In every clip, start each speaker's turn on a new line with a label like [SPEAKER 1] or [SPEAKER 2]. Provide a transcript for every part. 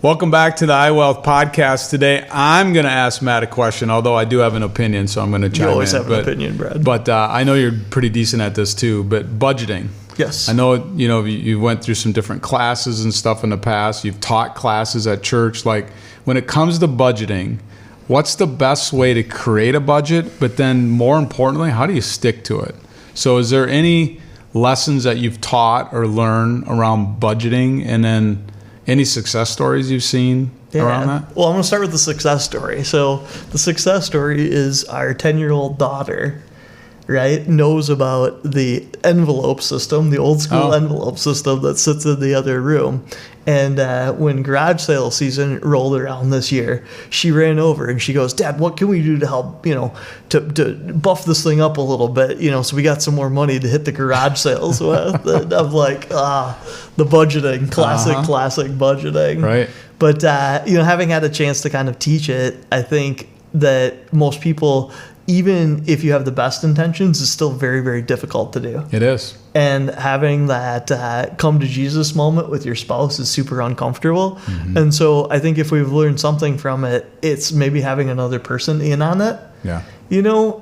[SPEAKER 1] Welcome back to the iWealth podcast. Today, I'm going to ask Matt a question, although I do have an opinion, so I'm going to chime in.
[SPEAKER 2] You always have an opinion, Brad.
[SPEAKER 1] But I know you're pretty decent at this too, but budgeting.
[SPEAKER 2] Yes.
[SPEAKER 1] I know, you went through some different classes and stuff in the past. You've taught classes at church. Like, when it comes to budgeting, what's the best way to create a budget? But then, more importantly, how do you stick to it? So is there any lessons that you've taught or learned around budgeting, and then any success stories you've seen around that?
[SPEAKER 2] Well, I'm going to start with the success story. So the success story is our 10-year-old daughter, right, knows about the envelope system, the old school envelope system that sits in the other room. And when garage sale season rolled around this year, she ran over and she goes, "Dad, what can we do to help, to buff this thing up a little bit, so we got some more money to hit the garage sales with?" And I'm like, the budgeting, classic budgeting.
[SPEAKER 1] Right.
[SPEAKER 2] But, having had a chance to kind of teach it, I think that most people, even if you have the best intentions, is still very, very difficult to do.
[SPEAKER 1] It is.
[SPEAKER 2] And having that come to Jesus moment with your spouse is super uncomfortable. Mm-hmm. And so I think if we've learned something from it, it's maybe having another person in on it.
[SPEAKER 1] Yeah.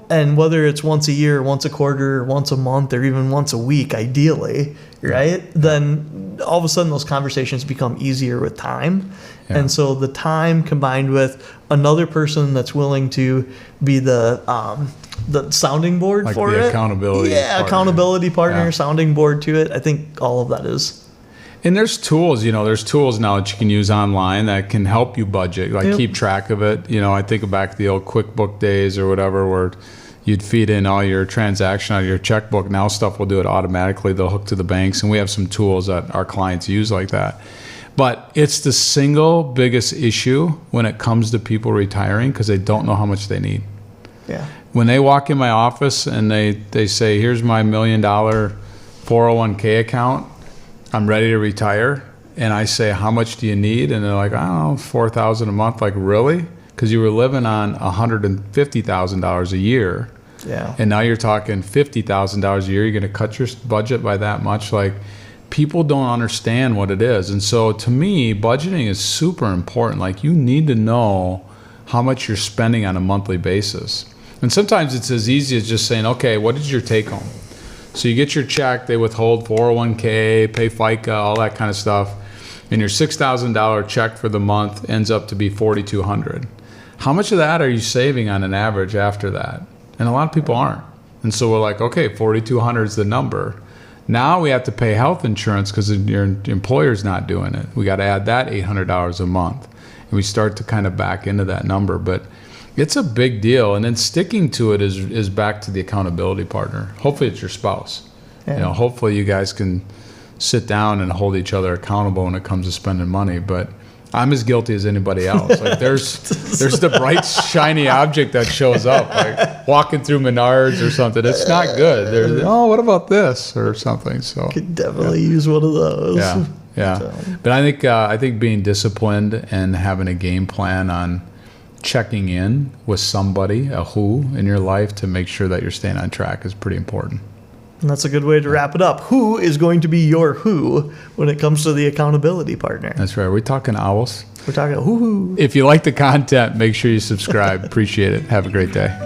[SPEAKER 2] And whether it's once a year, once a quarter, once a month, or even once a week, ideally, right? Yeah. Then all of a sudden those conversations become easier with time. Yeah. And so the time combined with another person that's willing to be the sounding board for it.
[SPEAKER 1] Accountability partner.
[SPEAKER 2] Accountability partner, sounding board to it. I think all of that is.
[SPEAKER 1] And there's tools, there's tools now that you can use online that can help you budget, keep track of it. I think back to the old QuickBook days or whatever, where you'd feed in all your transaction out of your checkbook. Now stuff will do it automatically. They'll hook to the banks, and we have some tools that our clients use like that. But it's the single biggest issue when it comes to people retiring, because they don't know how much they need.
[SPEAKER 2] Yeah.
[SPEAKER 1] When they walk in my office and they say, "Here's my $1 million 401k account, I'm ready to retire," and I say, "How much do you need?" And they're like, "I don't know, $4,000 a month." Like, really? Because you were living on $150,000 a year.
[SPEAKER 2] Yeah.
[SPEAKER 1] And now you're talking $50,000 a year. You're going to cut your budget by that much. Like, people don't understand what it is. And so to me, budgeting is super important. Like, you need to know how much you're spending on a monthly basis. And sometimes it's as easy as just saying, "Okay, what is your take home?" So you get your check, they withhold 401k, pay FICA, all that kind of stuff. And your $6,000 check for the month ends up to be $4,200. How much of that are you saving on an average after that? And a lot of people aren't. And so we're like, okay, $4,200 is the number. Now we have to pay health insurance because your employer's not doing it. We got to add that $800 a month. And we start to kind of back into that number. But it's a big deal. And then sticking to it is back to the accountability partner. Hopefully it's your spouse.
[SPEAKER 2] Yeah.
[SPEAKER 1] Hopefully you guys can sit down and hold each other accountable when it comes to spending money. But I'm as guilty as anybody else. Like, there's the bright, shiny object that shows up, like walking through Menards or something. It's not good. There's, what about this or something? So
[SPEAKER 2] could definitely use one of those.
[SPEAKER 1] Yeah.
[SPEAKER 2] So.
[SPEAKER 1] But I think being disciplined and having a game plan on checking in with somebody, a who in your life, to make sure that you're staying on track is pretty important.
[SPEAKER 2] And that's a good way to wrap it up. Who is going to be your who when it comes to the accountability partner?
[SPEAKER 1] That's right. Are we talking owls?
[SPEAKER 2] We're talking who.
[SPEAKER 1] If you like the content, make sure you subscribe. Appreciate it. Have a great day.